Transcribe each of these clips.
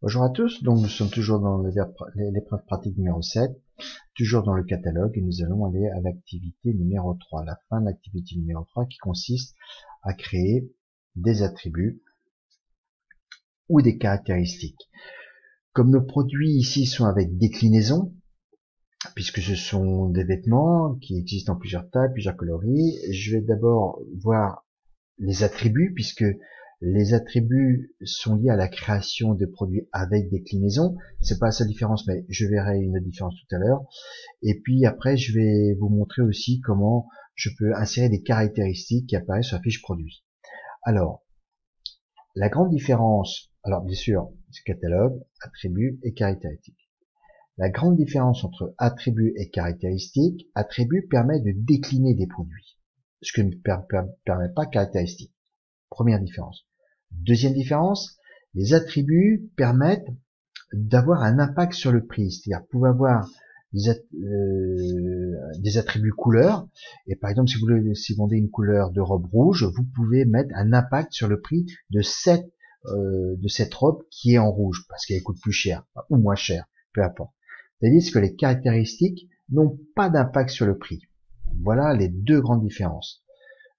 Bonjour à tous, donc nous sommes toujours dans l'épreuve pratique numéro 7, toujours dans le catalogue, et nous allons aller à l'activité numéro 3, la fin de l'activité numéro 3 qui consiste à créer des attributs ou des caractéristiques. Comme nos produits ici sont avec déclinaison, puisque ce sont des vêtements qui existent en plusieurs tailles, plusieurs coloris, je vais d'abord voir les attributs, puisque les attributs sont liés à la création de produits avec déclinaison. C'est pas la seule différence, mais je verrai une différence tout à l'heure. Et puis après, je vais vous montrer aussi comment je peux insérer des caractéristiques qui apparaissent sur la fiche produit. Alors, la grande différence, alors bien sûr, c'est catalogue, attributs et caractéristiques. La grande différence entre attributs et caractéristiques, attributs permet de décliner des produits, ce que ne permet pas caractéristiques. Première différence. Deuxième différence, les attributs permettent d'avoir un impact sur le prix. C'est-à-dire, vous pouvez avoir des attributs couleurs. Et par exemple, si vous vendez une couleur de robe rouge, vous pouvez mettre un impact sur le prix de cette robe qui est en rouge, parce qu'elle coûte plus cher, ou moins cher, peu importe. C'est-à-dire que les caractéristiques n'ont pas d'impact sur le prix. Voilà les deux grandes différences.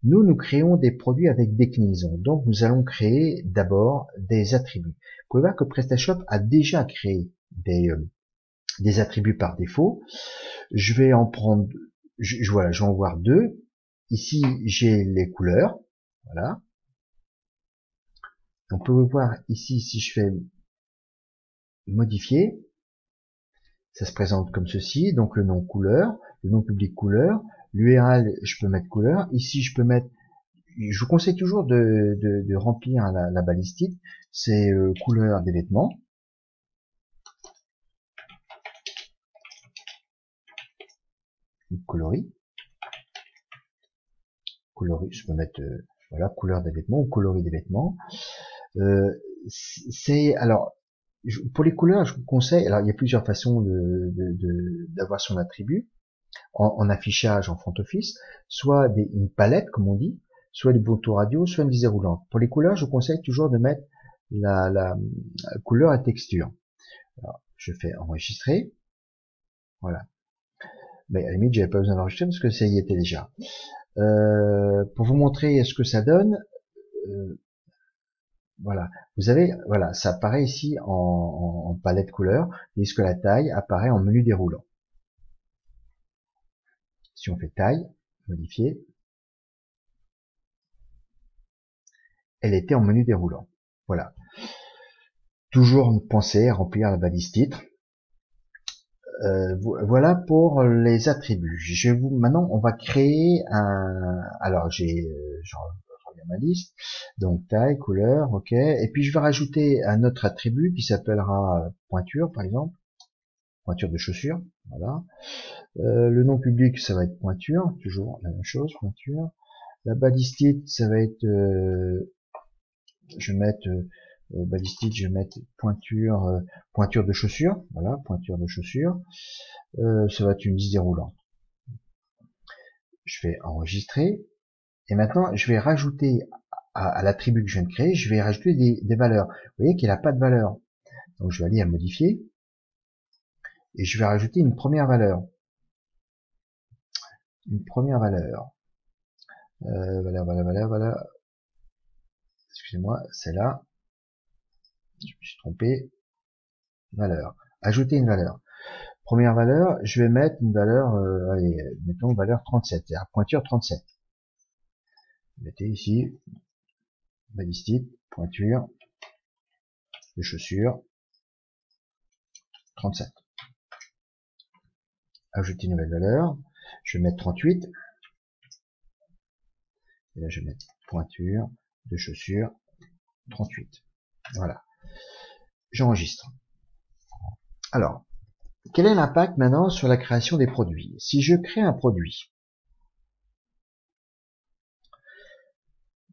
Nous créons des produits avec déclinaison. Donc, nous allons créer d'abord des attributs. Vous pouvez voir que PrestaShop a déjà créé des attributs par défaut. Je vais en prendre, voilà, je vais en voir deux. Ici, j'ai les couleurs. Voilà. On peut voir ici, si je fais modifier, ça se présente comme ceci. Donc, le nom couleur, le nom public couleur, l'URL, je peux mettre couleur. Ici, je peux mettre, je vous conseille toujours de remplir la balistique, c'est couleur des vêtements, coloris, je peux mettre voilà, couleur des vêtements ou coloris des vêtements. Alors pour les couleurs, je vous conseille, alors il y a plusieurs façons d'avoir son attribut en affichage en front office, soit une palette comme on dit, soit des boutons radio, soit une visée roulante. Pour les couleurs, je vous conseille toujours de mettre la couleur et texture. Alors, je fais enregistrer, voilà. Mais à la limite, j'avais pas besoin d'enregistrer parce que ça y était déjà. Pour vous montrer ce que ça donne, voilà. Vous avez, voilà, ça apparaît ici en palette couleur, tandis que la taille apparaît en menu déroulant. Si on fait taille, modifier, elle était en menu déroulant. Voilà. Toujours penser à remplir la balise titre. Voilà pour les attributs. Maintenant, on va créer un. Alors, je regarde ma liste. Donc taille, couleur, ok. Et puis je vais rajouter un autre attribut qui s'appellera pointure, par exemple, pointure de chaussure. Voilà. Le nom public, ça va être pointure, toujours la même chose, pointure. La balistique, ça va être, je vais mettre balistique, je vais mettre pointure de chaussure. Voilà, pointure de chaussure. Ça va être une liste déroulante. Je vais enregistrer. Et maintenant, je vais rajouter à l'attribut que je viens de créer, je vais rajouter des valeurs. Vous voyez qu'il n'a pas de valeur. Donc je vais aller à modifier. Et je vais rajouter une première valeur. Une première valeur. Voilà. Excusez-moi, c'est là. Je me suis trompé. Valeur. Ajouter une valeur. Première valeur, je vais mettre une valeur, allez, mettons valeur 37, c'est-à-dire pointure 37. Mettez ici, balistique, pointure, de chaussures, 37. Ajouter une nouvelle valeur, je vais mettre 38. Et là, je vais mettre pointure, de chaussures, 38. Voilà. J'enregistre. Alors, quel est l'impact maintenant sur la création des produits? Si je crée un produit,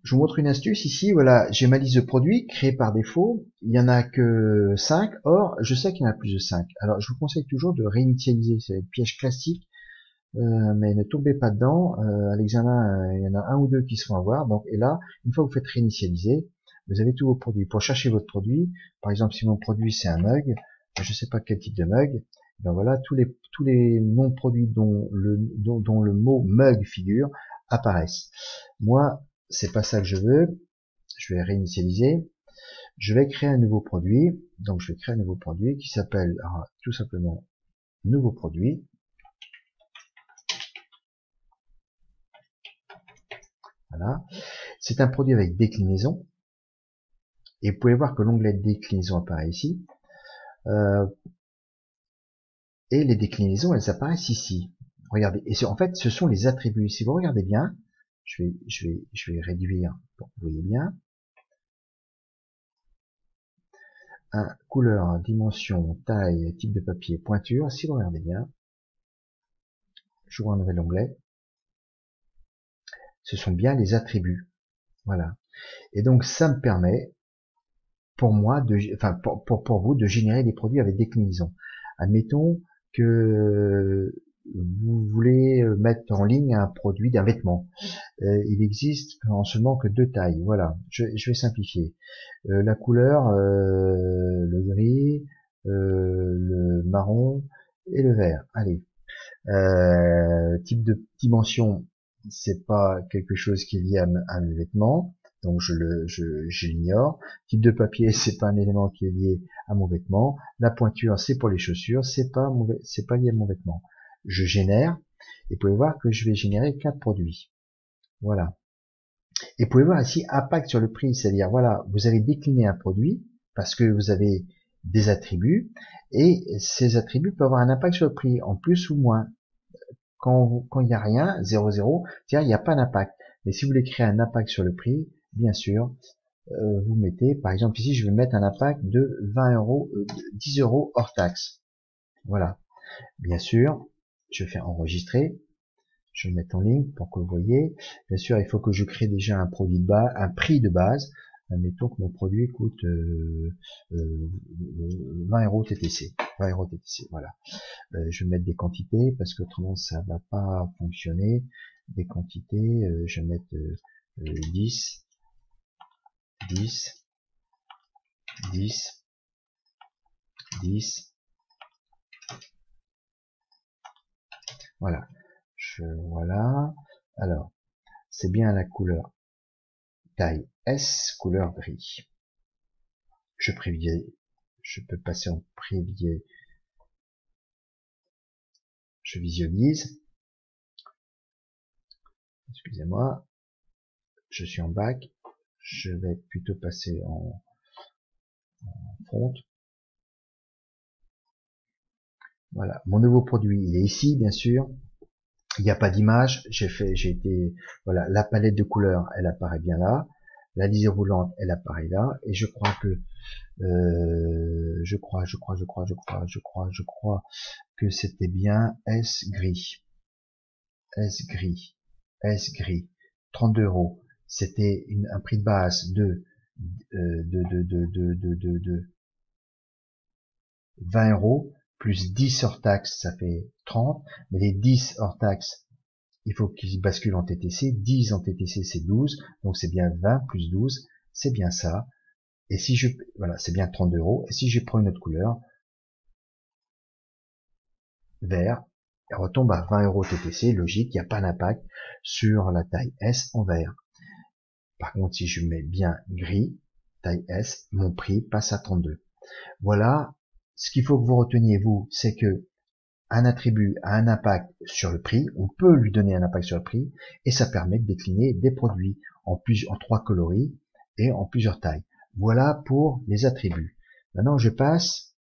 je vous montre une astuce ici. Voilà, j'ai ma liste de produits créés par défaut. Il n'y en a que 5. Or, je sais qu'il y en a plus de 5. Alors, je vous conseille toujours de réinitialiser. C'est le piège classique. Mais ne tombez pas dedans. À l'examen, il y en a un ou deux qui se font avoir. Donc, et là, une fois que vous faites réinitialiser, vous avez tous vos produits. Pour chercher votre produit, par exemple, si mon produit c'est un mug, je sais pas quel type de mug, ben voilà, tous les noms de produits dont le mot mug figure apparaissent. Moi, c'est pas ça que je veux. Je vais réinitialiser. Je vais créer un nouveau produit. Donc, je vais créer un nouveau produit qui s'appelle tout simplement nouveau produit. Voilà. C'est un produit avec déclinaison. Et vous pouvez voir que l'onglet déclinaison apparaît ici. Et les déclinaisons, elles apparaissent ici. Regardez. Et en fait, ce sont les attributs. Si vous regardez bien, je vais réduire pour que vous voyez bien. Couleur, dimension, taille, type de papier, pointure. Si vous regardez bien, j'ouvre un nouvel onglet. Ce sont bien les attributs. Voilà. Et donc, ça me permet, pour moi, enfin, pour vous, de générer des produits avec déclinaison. Admettons que vous voulez mettre en ligne un produit d'un vêtement. Il existe en seulement que 2 tailles. Voilà, je vais simplifier. La couleur, le gris, le marron et le vert. Allez. Type de dimension, c'est pas quelque chose qui est lié à mes vêtements, donc je l'ignore. Type de papier, c'est pas un élément qui est lié à mon vêtement. La pointure, c'est pour les chaussures, c'est pas lié à mon vêtement. Je génère, et vous pouvez voir que je vais générer 4 produits. Voilà. Et vous pouvez voir ici impact sur le prix, c'est-à-dire voilà, vous avez décliné un produit parce que vous avez des attributs, et ces attributs peuvent avoir un impact sur le prix, en plus ou moins. Quand il n'y a rien, 0,0, c'est-à-dire il n'y a pas d'impact. Mais si vous voulez créer un impact sur le prix, bien sûr, vous mettez, par exemple ici, je vais mettre un impact de 20 euros, 10 euros hors taxe. Voilà. Bien sûr, je fais enregistrer. Je vais le mettre en ligne pour que vous voyez. Bien sûr, il faut que je crée déjà un produit de base, un prix de base. Admettons que mon produit coûte 20 euros TTC. 20 euros TTC, voilà. Je vais mettre des quantités parce que autrement ça va pas fonctionner. Des quantités, je vais mettre 10, 10, 10, 10. Voilà. Voilà. Alors, c'est bien la couleur taille S, couleur gris. Je peux passer en privilégié. Je visualise. Excusez-moi. Je suis en back. Je vais plutôt passer en front. Voilà. Mon nouveau produit, il est ici, bien sûr. Il n'y a pas d'image. Voilà. La palette de couleurs, elle apparaît bien là. La lisière roulante, elle apparaît là. Et je crois que, je crois que c'était bien S gris. S gris. S gris. 32 euros. C'était un prix de base de 20 euros, plus 10 hors taxe, ça fait 30, mais les 10 hors taxe, il faut qu'ils basculent en TTC, 10 en TTC c'est 12, donc c'est bien 20 plus 12, c'est bien ça, et si voilà, c'est bien 32 euros, et si je prends une autre couleur, vert, elle retombe à 20 euros TTC, logique, il n'y a pas d'impact sur la taille S en vert. Par contre, si je mets bien gris, taille S, mon prix passe à 32. Voilà, ce qu'il faut que vous reteniez, vous, c'est que un attribut a un impact sur le prix, on peut lui donner un impact sur le prix, et ça permet de décliner des produits en 3 coloris et en plusieurs tailles. Voilà pour les attributs. Maintenant, je passe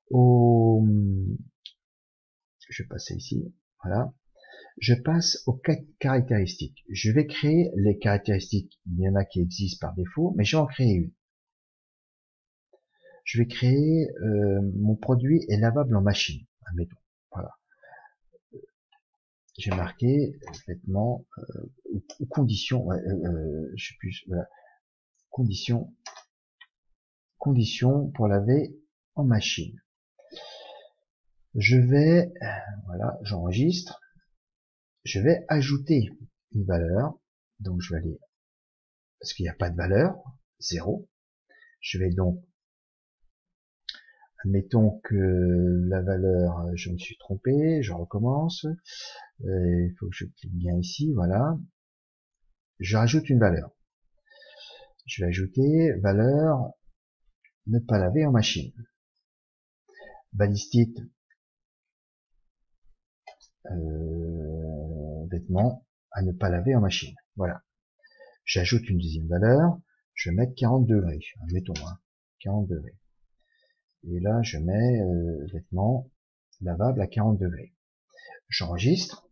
au, je vais passer ici, voilà. Je passe aux caractéristiques. Je vais créer les caractéristiques. Il y en a qui existent par défaut, mais je vais en créer une. Je vais créer mon produit est lavable en machine, admettons. Voilà. J'ai marqué vêtements ou conditions. Je sais plus. Voilà. Conditions pour laver en machine. Je vais, voilà, j'enregistre. Je vais ajouter une valeur. Donc je vais aller parce qu'il n'y a pas de valeur, 0. Je vais donc, admettons que la valeur, je me suis trompé, je recommence, il faut que je clique bien ici, voilà. Je rajoute une valeur. Je vais ajouter valeur ne pas laver en machine. Balistite, vêtements à ne pas laver en machine. Voilà. J'ajoute une deuxième valeur. Je vais mettre 40 degrés. Admettons, 40 degrés. Et là, je mets vêtements lavables à 40 degrés. J'enregistre.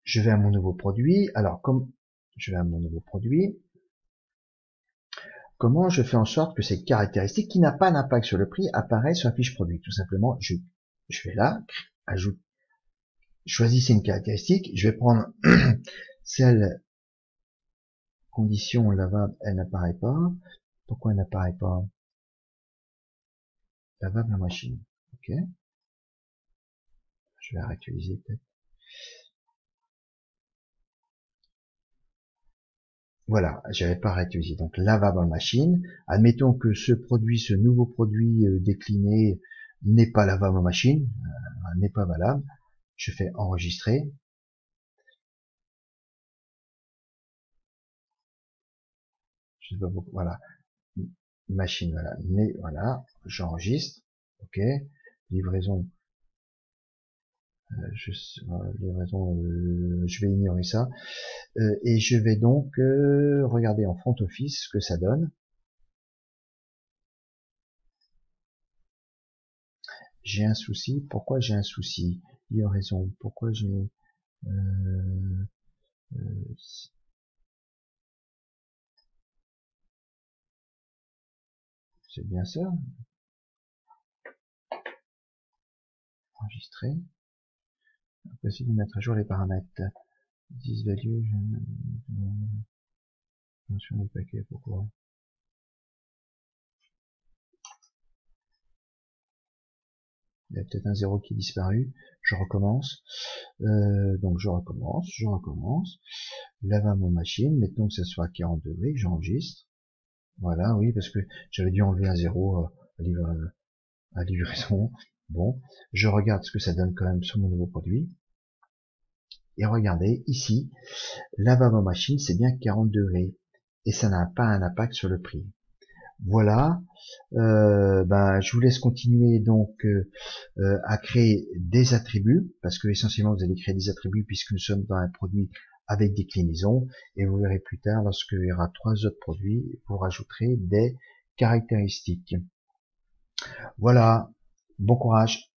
Je vais à mon nouveau produit. Alors, comme je vais à mon nouveau produit, comment je fais en sorte que cette caractéristique qui n'a pas d'impact sur le prix apparaisse sur la fiche produit? Tout simplement, je vais là, ajoute, choisissez une caractéristique. Je vais prendre celle condition lavable, elle n'apparaît pas. Pourquoi elle n'apparaît pas? Lavable en machine. Ok. Je vais réutiliser peut-être. Voilà, j'avais pas réutilisé. Donc lavable en machine. Admettons que ce produit, ce nouveau produit décliné n'est pas lavable en machine, n'est pas valable. Je fais enregistrer. Je sais pas pourquoi. Voilà. Machine, voilà. Voilà. J'enregistre. Ok. Livraison. Livraison. Je vais ignorer ça. Et je vais donc regarder en front office ce que ça donne. J'ai un souci. Pourquoi j'ai un souci? Livraison. Pourquoi j'ai c'est bien ça. Enregistrer. Impossible de mettre à jour les paramètres. This value. Mention des paquets. Pourquoi? Il y a peut-être un 0 qui est disparu. Je recommence. Donc je recommence. Lave à mon machine. Mettons que ça soit à 40 degrés. J'enregistre. Voilà, oui, parce que j'avais dû enlever un 0 à livraison. Bon, je regarde ce que ça donne quand même sur mon nouveau produit. Et regardez, ici, lavabo à machine, c'est bien 40 degrés. Et ça n'a pas un impact sur le prix. Voilà. Je vous laisse continuer donc à créer des attributs, parce que essentiellement vous allez créer des attributs puisque nous sommes dans un produit avec des déclinaisons, et vous verrez plus tard, lorsqu'il y aura 3 autres produits, vous rajouterez des caractéristiques. Voilà, bon courage.